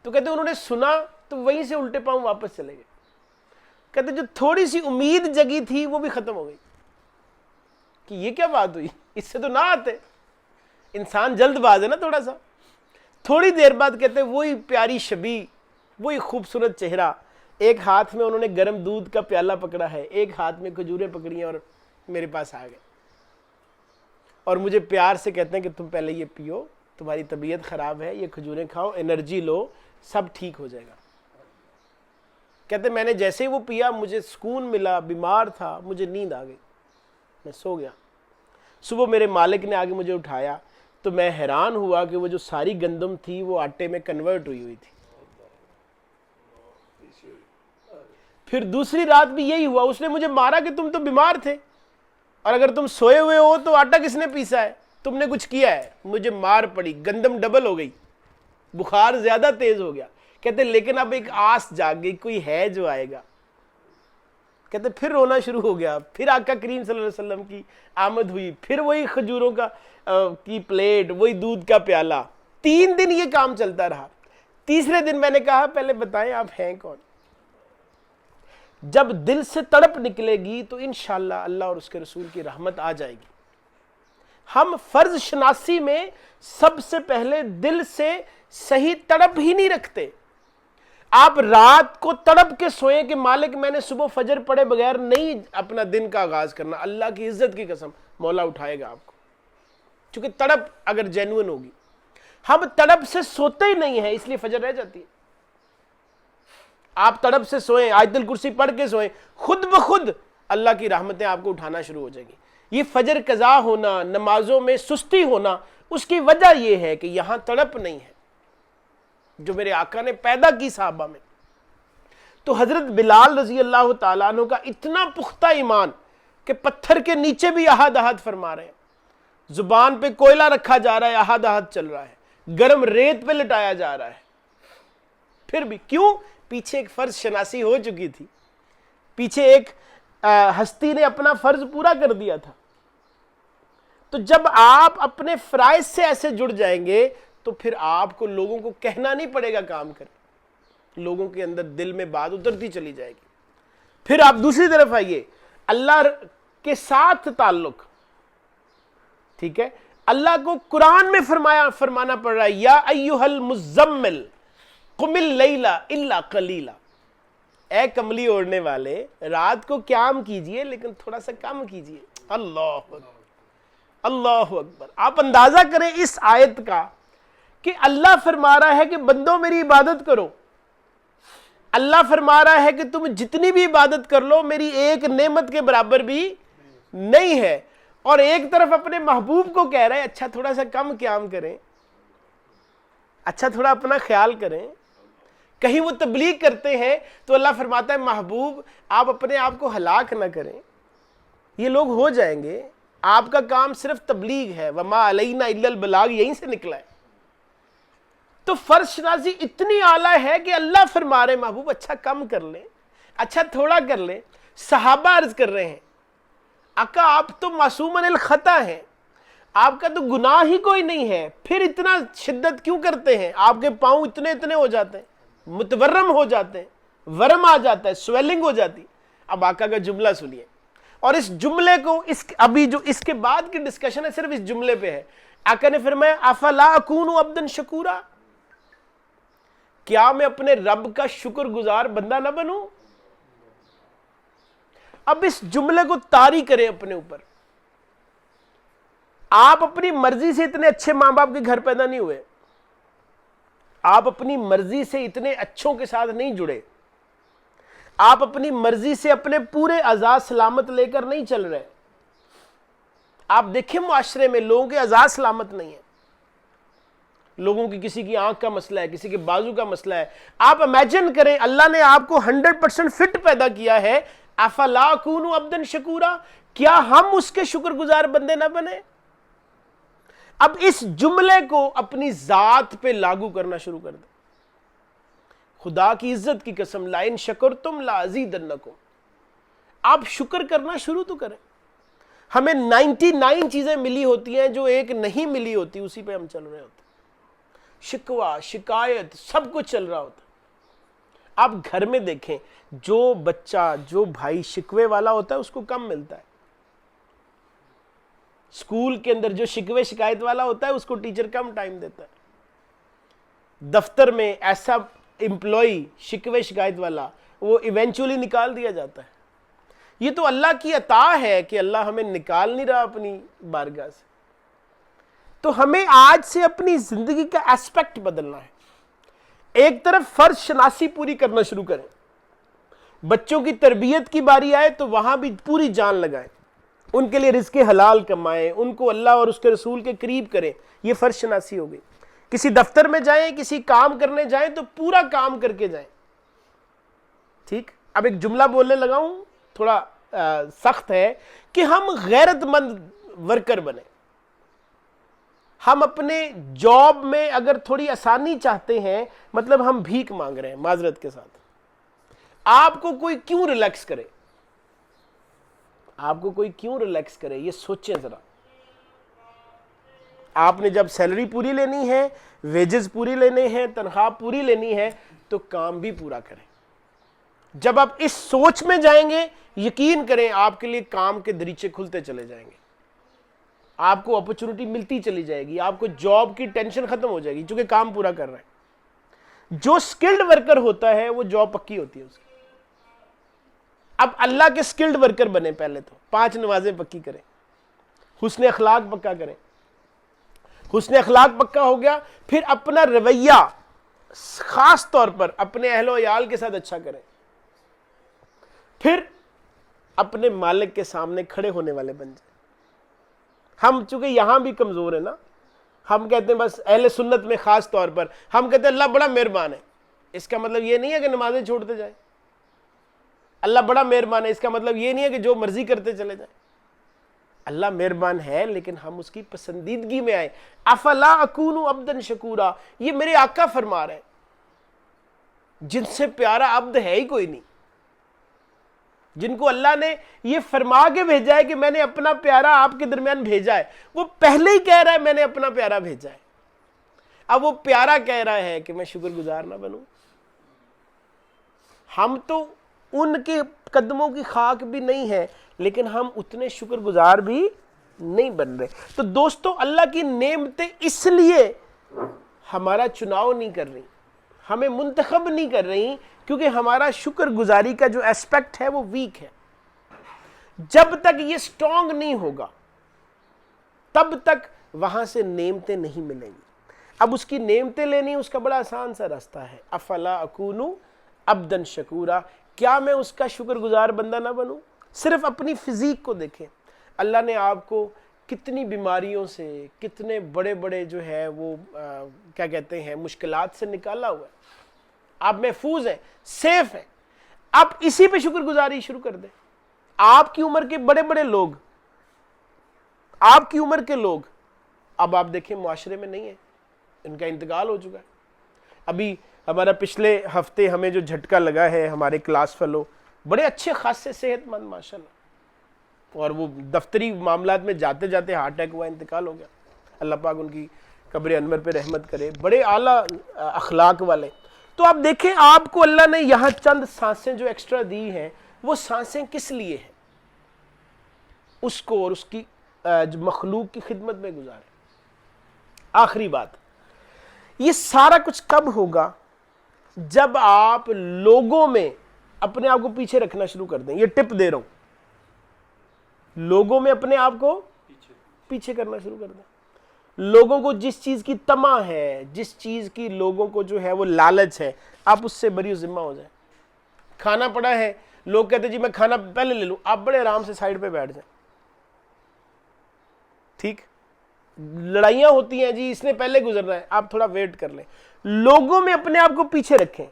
تو کہتے انہوں نے سنا تو وہیں سے الٹے پاؤں واپس چلے گئے۔ کہتے جو تھوڑی سی امید جگی تھی وہ بھی ختم ہو گئی کہ یہ کیا بات ہوئی، اس سے تو نہ آتے، انسان جلد باز ہے نا تھوڑا سا۔ تھوڑی دیر بعد کہتے وہی پیاری شبی، وہی خوبصورت چہرہ، ایک ہاتھ میں انہوں نے گرم دودھ کا پیالہ پکڑا ہے، ایک ہاتھ میں کھجوریں پکڑی ہیں اور میرے پاس آ گئے اور مجھے پیار سے کہتے ہیں کہ تم پہلے یہ پیو، تمہاری طبیعت خراب ہے، یہ کھجوریں کھاؤ، انرجی لو، سب ٹھیک ہو جائے گا۔ کہتے میں نے جیسے ہی وہ پیا مجھے سکون ملا، بیمار تھا، مجھے نیند آ گئی، میں سو گیا۔ صبح میرے مالک نے آگے مجھے اٹھایا تو میں حیران ہوا کہ وہ جو ساری گندم تھی وہ آٹے میں کنورٹ ہوئی تھی۔ پھر دوسری رات بھی یہی ہوا، اس نے مجھے مارا کہ تم تو بیمار تھے اور اگر تم سوئے ہوئے ہو تو آٹا کس نے پیسا ہے، تم نے کچھ کیا ہے۔ مجھے مار پڑی، گندم ڈبل ہو گئی، بخار زیادہ تیز ہو گیا۔ کہتے لیکن اب ایک آس جاگ گئی، کوئی ہے جو آئے گا۔ کہتے پھر رونا شروع ہو گیا، پھر آقا کریم صلی اللہ علیہ وسلم کی آمد ہوئی، پھر وہی کھجوروں کی پلیٹ، وہی دودھ کا پیالہ، 3 دن یہ کام چلتا رہا۔ تیسرے دن میں نے کہا پہلے بتائیں آپ ہیں کون؟ جب دل سے تڑپ نکلے گی تو انشاءاللہ اللہ اور اس کے رسول کی رحمت آ جائے گی۔ ہم فرض شناسی میں سب سے پہلے دل سے صحیح تڑپ ہی نہیں رکھتے۔ آپ رات کو تڑپ کے سوئیں کہ مالک میں نے صبح فجر پڑھے بغیر نہیں اپنا دن کا آغاز کرنا، اللہ کی عزت کی قسم مولا اٹھائے گا آپ کو، چونکہ تڑپ اگر جینوئن ہوگی۔ ہم تڑپ سے سوتے ہی نہیں ہیں اس لیے فجر رہ جاتی ہے۔ آپ تڑپ سے سوئیں، آیت الکرسی پڑھ کے سوئیں، خود بخود اللہ کی رحمتیں آپ کو اٹھانا شروع ہو جائیں گی۔ یہ فجر قضا ہونا، نمازوں میں سستی ہونا، اس کی وجہ یہ ہے کہ یہاں تڑپ نہیں ہے جو میرے آقا نے پیدا کی صحابہ میں۔ تو حضرت بلال رضی اللہ تعالیٰ عنہ کا اتنا پختہ ایمان کہ پتھر کے نیچے بھی احد احد فرما رہے ہیں، زبان پہ کوئلہ رکھا جا رہا ہے، احد احد چل رہا ہے، گرم ریت پہ لٹایا جا رہا ہے، پھر بھی کیوں؟ پیچھے ایک فرض شناسی ہو چکی تھی، پیچھے ایک ہستی نے اپنا فرض پورا کر دیا تھا۔ تو جب آپ اپنے فرائض سے ایسے جڑ جائیں گے تو پھر آپ کو لوگوں کو کہنا نہیں پڑے گا کام کریں، لوگوں کے اندر دل میں بات اترتی چلی جائے گی۔ پھر آپ دوسری طرف آئیے، اللہ کے ساتھ تعلق، ٹھیک ہے، اللہ کو قرآن میں فرمانا پڑ رہا ہے، یا ایھا المزمل قم اللیل الا قلیلا، اے کملی اوڑھنے والے رات کو قیام کیجئے لیکن تھوڑا سا کم کیجئے۔ اللہ اکبر، اللہ اکبر۔ آپ اندازہ کریں اس آیت کا کہ اللہ فرما رہا ہے کہ بندوں میری عبادت کرو، اللہ فرما رہا ہے کہ تم جتنی بھی عبادت کر لو میری ایک نعمت کے برابر بھی نہیں ہے، اور ایک طرف اپنے محبوب کو کہہ رہے ہیں اچھا تھوڑا سا کم قیام کریں، اچھا تھوڑا اپنا خیال کریں۔ کہیں وہ تبلیغ کرتے ہیں تو اللہ فرماتا ہے محبوب آپ اپنے آپ کو ہلاک نہ کریں، یہ لوگ ہو جائیں گے، آپ کا کام صرف تبلیغ ہے، وما علینا الا البلاغ، یہیں سے نکلا ہے۔ تو فرض شناسی اتنی اعلیٰ ہے کہ اللہ فرما رہے محبوب اچھا کم کر لیں، اچھا تھوڑا کر لیں۔ صحابہ عرض کر رہے ہیں آقا آپ تو معصومن الخطا ہیں، آپ کا تو گناہ ہی کوئی نہیں ہے، پھر اتنا شدت کیوں کرتے ہیں؟ آپ کے پاؤں اتنے ہو جاتے ہیں، متورم ہو جاتے ہیں، ورم آ جاتا ہے، سویلنگ ہو جاتی۔ اب آقا کا جملہ سنیے، اور اس جملے کو ابھی جو اس کے بعد کی ڈسکشن ہے صرف اس جملے پہ ہے۔ آقا نے فرمایا افلا اکون عبدا شکورا، کیا میں اپنے رب کا شکر گزار بندہ نہ بنوں؟ اب اس جملے کو طاری کریں اپنے اوپر۔ آپ اپنی مرضی سے اتنے اچھے ماں باپ کے گھر پیدا نہیں ہوئے، آپ اپنی مرضی سے اتنے اچھوں کے ساتھ نہیں جڑے، آپ اپنی مرضی سے اپنے پورے اعضاء سلامت لے کر نہیں چل رہے۔ آپ دیکھیں معاشرے میں لوگوں کے اعضاء سلامت نہیں ہیں، لوگوں کی کسی کی آنکھ کا مسئلہ ہے، کسی کے بازو کا مسئلہ ہے۔ آپ امیجن کریں اللہ نے آپ کو 100% فٹ پیدا کیا ہے، افلا اکون عبدا شکورا، کیا ہم اس کے شکر گزار بندے نہ بنے؟ اب اس جملے کو اپنی ذات پہ لاگو کرنا شروع کر دیں۔ خدا کی عزت کی قسم، لئن شکرتم لازیدنکم، آپ شکر کرنا شروع تو کریں۔ ہمیں 99 چیزیں ملی ہوتی ہیں، جو ایک نہیں ملی ہوتی، اسی پہ ہم چل رہے ہوتے ہیں۔ شکوہ، شکایت، سب کچھ چل رہا ہوتا ہے۔ آپ گھر میں دیکھیں، جو بچہ، جو بھائی شکوے والا ہوتا ہے اس کو کم ملتا ہے۔ اسکول کے اندر جو شکوے شکایت والا ہوتا ہے اس کو ٹیچر کم ٹائم دیتا ہے۔ دفتر میں ایسا امپلائی شکوے شکایت والا، وہ ایونچولی نکال دیا جاتا ہے۔ یہ تو اللہ کی عطا ہے کہ اللہ ہمیں نکال نہیں رہا اپنی بارگاہ سے۔ تو ہمیں آج سے اپنی زندگی کا ایسپیکٹ بدلنا ہے۔ ایک طرف فرض شناسی پوری کرنا شروع کریں، بچوں کی تربیت کی باری آئے تو وہاں بھی پوری جان لگائیں، ان کے لیے رزق حلال کمائیں، ان کو اللہ اور اس کے رسول کے قریب کریں، یہ فرض شناسی ہو گئی۔ کسی دفتر میں جائیں، کسی کام کرنے جائیں تو پورا کام کر کے جائیں۔ ٹھیک، اب ایک جملہ بولنے لگا ہوں، تھوڑا سخت ہے، کہ ہم غیرت مند ورکر بنیں۔ ہم اپنے جاب میں اگر تھوڑی آسانی چاہتے ہیں، مطلب ہم بھیک مانگ رہے ہیں، معذرت کے ساتھ۔ آپ کو کوئی کیوں ریلیکس کرے؟ آپ کو کوئی کیوں ریلیکس کرے؟ یہ سوچیں ذرا۔ آپ نے جب سیلری پوری لینی ہے، ویجز پوری لینے ہیں، تنخواہ پوری لینی ہے، تو کام بھی پورا کریں۔ جب آپ اس سوچ میں جائیں گے، یقین کریں آپ کے لیے کام کے دریچے کھلتے چلے جائیں گے، آپ کو اپرچونٹی ملتی چلی جائے گی، آپ کو جاب کی ٹینشن ختم ہو جائے گی، چونکہ کام پورا کر رہے ہیں۔ جو سکلڈ ورکر ہوتا ہے وہ جاب پکی ہوتی ہے اس کی۔ اب اللہ کے سکلڈ ورکر بنے، پہلے تو 5 نمازیں پکی کریں، حسن اخلاق پکا کریں۔ حسن اخلاق پکا ہو گیا، پھر اپنا رویہ خاص طور پر اپنے اہل و عیال کے ساتھ اچھا کریں، پھر اپنے مالک کے سامنے کھڑے ہونے والے بن جائیں۔ ہم چونکہ یہاں بھی کمزور ہیں نا، ہم کہتے ہیں بس اہل سنت میں خاص طور پر ہم کہتے ہیں اللہ بڑا مہربان ہے، اس کا مطلب یہ نہیں ہے کہ نمازیں چھوڑتے جائیں۔ اللہ بڑا مہربان ہے، اس کا مطلب یہ نہیں ہے کہ جو مرضی کرتے چلے جائیں۔ اللہ مہربان ہے، لیکن ہم اس کی پسندیدگی میں آئے۔ افلا اکون عبدا شکورا، یہ میرے آقا فرما رہے ہیں، جن سے پیارا عبد ہے ہی کوئی نہیں، جن کو اللہ نے یہ فرما کے بھیجا ہے کہ میں نے اپنا پیارا آپ کے درمیان بھیجا ہے۔ وہ پہلے ہی کہہ رہا ہے میں نے اپنا پیارا بھیجا ہے، اب وہ پیارا کہہ رہا ہے کہ میں شکر گزار نہ بنوں۔ ہم تو ان کے قدموں کی خاک بھی نہیں ہے، لیکن ہم اتنے شکر گزار بھی نہیں بن رہے۔ تو دوستو، اللہ کی نعمتیں اس لیے ہمارا چناؤ نہیں کر رہی، ہمیں منتخب نہیں کر رہی، کیونکہ ہمارا شکر گزاری کا جو ایسپیکٹ ہے وہ ویک ہے۔ جب تک یہ سٹرونگ نہیں ہوگا تب تک وہاں سے نعمتیں نہیں ملیں گی۔ اب اس کی نعمتیں لینی، اس کا بڑا آسان سا راستہ ہے، افلا اکون عبدا شکورا، کیا میں اس کا شکر گزار بندہ نہ بنوں؟ صرف اپنی فزیک کو دیکھیں، اللہ نے آپ کو کتنی بیماریوں سے، کتنے بڑے بڑے جو ہے وہ کیا کہتے ہیں مشکلات سے نکالا ہوا ہے، آپ محفوظ ہیں، سیف ہیں۔ آپ اسی پہ شکر گزاری شروع کر دیں۔ آپ کی عمر کے بڑے بڑے لوگ، آپ کی عمر کے لوگ اب آپ دیکھیں معاشرے میں نہیں ہیں، ان کا انتقال ہو چکا ہے۔ ابھی ہمارا پچھلے ہفتے ہمیں جو جھٹکا لگا ہے، ہمارے کلاس فیلو بڑے اچھے خاصے صحت مند ماشاءاللہ، اور وہ دفتری معاملات میں جاتے جاتے ہارٹ اٹیک ہوا, انتقال ہو گیا. اللہ پاک ان کی قبر انور پہ رحمت کرے. بڑے اعلیٰ اخلاق والے. تو آپ دیکھیں آپ کو اللہ نے یہاں چند سانسیں جو ایکسٹرا دی ہیں, وہ سانسیں کس لیے ہیں؟ اس کو اور اس کی مخلوق کی خدمت میں گزارے. آخری بات, یہ سارا کچھ کب ہوگا؟ جب آپ لوگوں میں اپنے آپ کو پیچھے رکھنا شروع کر دیں. یہ ٹپ دے رہا ہوں, لوگوں میں اپنے آپ کو پیچھے کرنا شروع کر دیں. لوگوں کو جس چیز کی طمع ہے, جس چیز کی لوگوں کو جو ہے وہ لالچ ہے, آپ اس سے بری ذمہ ہو جائیں. کھانا پڑا ہے, لوگ کہتے ہیں جی میں کھانا پہلے لے لوں, آپ بڑے آرام سے سائڈ پہ بیٹھ جائیں. ٹھیک, لڑائیاں ہوتی ہیں جی اس نے پہلے گزرنا ہے, آپ تھوڑا ویٹ کر لیں. لوگوں میں اپنے آپ کو پیچھے رکھیں,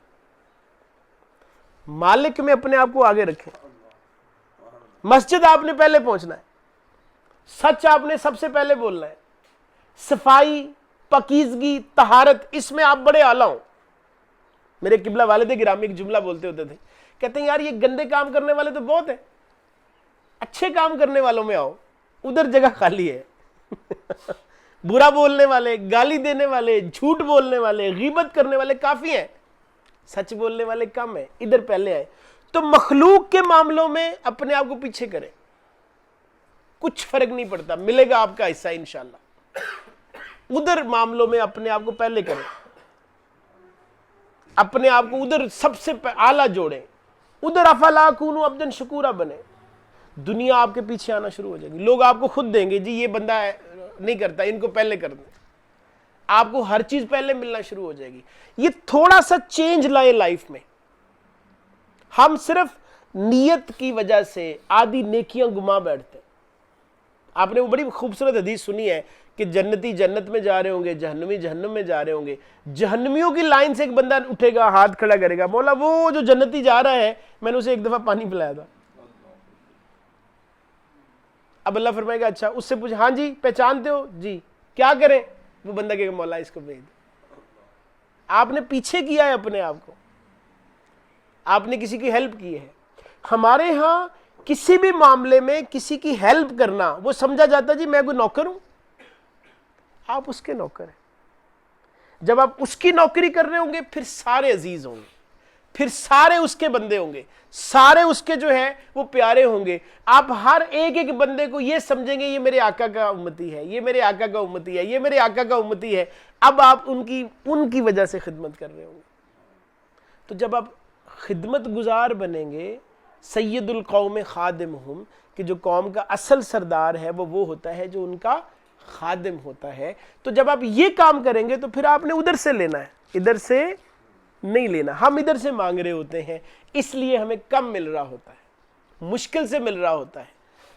مالک میں اپنے آپ کو آگے رکھیں. مسجد آپ نے پہلے پہنچنا ہے, سچ آپ نے سب سے پہلے بولنا ہے, صفائی, پاکیزگی, طہارت, اس میں آپ بڑے اعلیٰ ہوں. میرے قبلہ والد گرامی ایک جملہ بولتے ہوتے تھے, کہتے ہیں یار یہ گندے کام کرنے والے تو بہت ہیں, اچھے کام کرنے والوں میں آؤ, ادھر جگہ خالی ہے. برا بولنے والے, گالی دینے والے, جھوٹ بولنے والے, غیبت کرنے والے کافی ہیں, سچ بولنے والے کم ہیں, ادھر پہلے آئے. تو مخلوق کے معاملوں میں اپنے آپ کو پیچھے کریں, کچھ فرق نہیں پڑتا, ملے گا آپ کا حصہ انشاءاللہ. ادھر معاملوں میں اپنے آپ کو پہلے کریں, اپنے آپ کو ادھر سب سے اعلیٰ جوڑیں. ادھر افلا اکون عبدا شکورا بنے, دنیا آپ کے پیچھے آنا شروع ہو جائے گی. لوگ آپ کو خود دیں گے جی یہ بندہ نہیں کرتا, ان کو پہلے کر دیں. آپ کو ہر چیز پہلے ملنا شروع ہو جائے گی. یہ تھوڑا سا چینج لائے لائف میں. ہم صرف نیت کی وجہ سے آدھی نیکیاں گما بیٹھتے ہیں. آپ نے وہ بڑی خوبصورت حدیث سنی ہے کہ جنتی جنت میں جا رہے ہوں گے, جہنمی جہنم میں جا رہے ہوں گے. جہنمیوں کی لائن سے ایک بندہ اٹھے گا, ہاتھ کھڑا کرے گا, مولا وہ جو جنتی جا رہا ہے میں نے اسے ایک دفعہ پانی پلایا تھا. اب اللہ فرمائے گا اچھا, اس سے پوچھ ہاں جی پہچانتے ہو جی, کیا کریں؟ وہ بندہ کہے گا مولا اس کو بھیج دو. آپ نے پیچھے کیا ہے اپنے آپ کو, آپ نے کسی کی ہیلپ کی ہے. ہمارے ہاں کسی بھی معاملے میں کسی کی ہیلپ کرنا وہ سمجھا جاتا جی میں کوئی نوکر ہوں. آپ اس کے نوکر ہیں. جب آپ اس کی نوکری کر رہے ہوں گے پھر سارے عزیز ہوں گے, پھر سارے اس کے بندے ہوں گے, سارے اس کے جو ہے وہ پیارے ہوں گے. آپ ہر ایک ایک بندے کو یہ سمجھیں گے یہ میرے آقا کا امتی ہے, یہ میرے آقا کا امتی ہے, یہ میرے آقا کا امتی ہے. اب آپ ان کی وجہ سے خدمت کر رہے ہوں گے. تو جب آپ خدمت گزار بنیں گے, سید القوم خادمہم, کہ جو قوم کا اصل سردار ہے وہ ہوتا ہے جو ان کا خادم ہوتا ہے. تو جب آپ یہ کام کریں گے تو پھر آپ نے ادھر سے لینا ہے, ادھر سے نہیں لینا. ہم ادھر سے مانگ رہے ہوتے ہیں, اس لیے ہمیں کم مل رہا ہوتا ہے, مشکل سے مل رہا ہوتا ہے.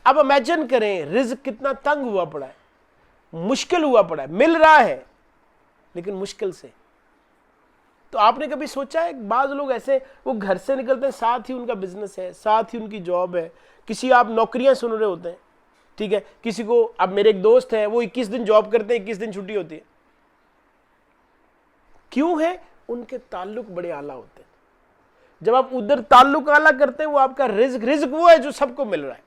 اب امیجن کریں رزق کتنا تنگ ہوا پڑا ہے, مشکل ہوا پڑا ہے, مل رہا ہے لیکن مشکل سے. تو آپ نے کبھی سوچا ہے بعض لوگ ایسے وہ گھر سے نکلتے ہیں, ساتھ ہی ان کا بزنس ہے, ساتھ ہی ان کی جاب ہے. کسی آپ نوکریاں سن رہے ہوتے ہیں, ٹھیک ہے, کسی کو, اب میرے ایک دوست ہیں وہ 21 دن جاب کرتے ہیں, 21 دن چھٹی ہوتی ہے. کیوں ہے؟ ان کے تعلق بڑے اعلیٰ ہوتے ہیں. جب آپ ادھر تعلق اعلیٰ کرتے ہیں وہ آپ کا رزق وہ ہے جو سب کو مل رہا ہے,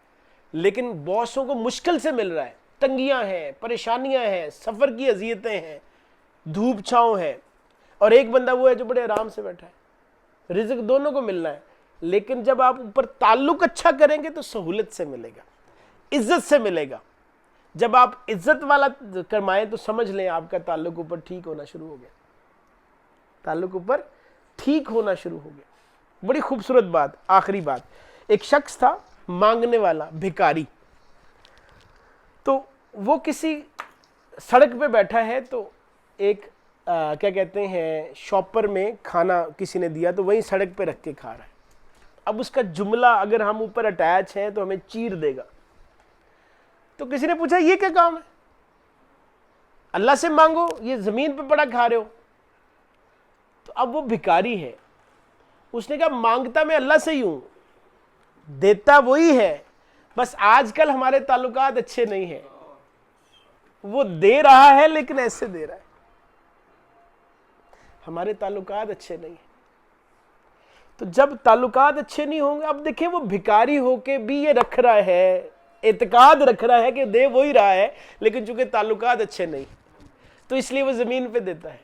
لیکن باسوں کو مشکل سے مل رہا ہے, تنگیاں ہیں, پریشانیاں ہیں, سفر کی اذیتیں ہیں, دھوپ چھاؤں ہے. اور ایک بندہ وہ ہے جو بڑے آرام سے بیٹھا ہے, رزق دونوں کو ملنا ہے. لیکن جب آپ اوپر تعلق اچھا کریں گے تو سہولت سے ملے گا, عزت سے ملے گا. جب آپ عزت والا کرمائیں تو سمجھ لیں آپ کا تعلق اوپر ٹھیک ہونا شروع ہو گیا, تعلق اوپر ٹھیک ہونا شروع ہو گیا. بڑی خوبصورت بات, آخری بات. ایک شخص تھا مانگنے والا, بھکاری. تو وہ کسی سڑک پہ بیٹھا ہے, تو ایک کیا کہتے ہیں شاپر میں کھانا کسی نے دیا تو وہیں سڑک پہ رکھ کے کھا رہا ہے. اب اس کا جملہ اگر ہم اوپر اٹیچ ہیں تو ہمیں چیر دے گا. تو کسی نے پوچھا یہ کیا کام ہے, اللہ سے مانگو, یہ زمین پہ پڑا کھا رہے ہو. تو اب وہ بھکاری ہے, اس نے کہا مانگتا میں اللہ سے ہی ہوں, دیتا وہی ہے, بس آج کل ہمارے تعلقات اچھے نہیں ہیں. وہ دے رہا ہے لیکن ایسے دے رہا ہے, ہمارے تعلقات اچھے نہیں ہیں. تو جب تعلقات اچھے نہیں ہوں گے, اب دیکھیں وہ بھکاری ہو کے بھی یہ رکھ رہا ہے, اعتقاد رکھ رہا ہے کہ دے وہی رہا ہے، لیکن چونکہ تعلقات اچھے نہیں تو اس لیے وہ زمین پہ دیتا ہے.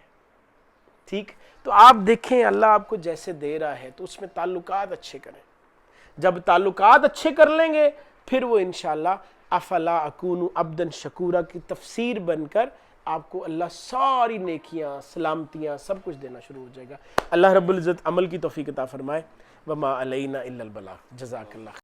ٹھیک، تو آپ دیکھیں اللہ آپ کو جیسے دے رہا ہے تو اس میں تعلقات اچھے کریں. جب تعلقات اچھے کر لیں گے پھر وہ انشاءاللہ افلا اکون عبدا شکورا کی تفسیر بن کر آپ کو اللہ ساری نیکیاں، سلامتیاں، سب کچھ دینا شروع ہو جائے گا. اللہ رب العزت عمل کی توفیق عطا فرمائے. وما علینا الا البلاغ. جزاک اللہ.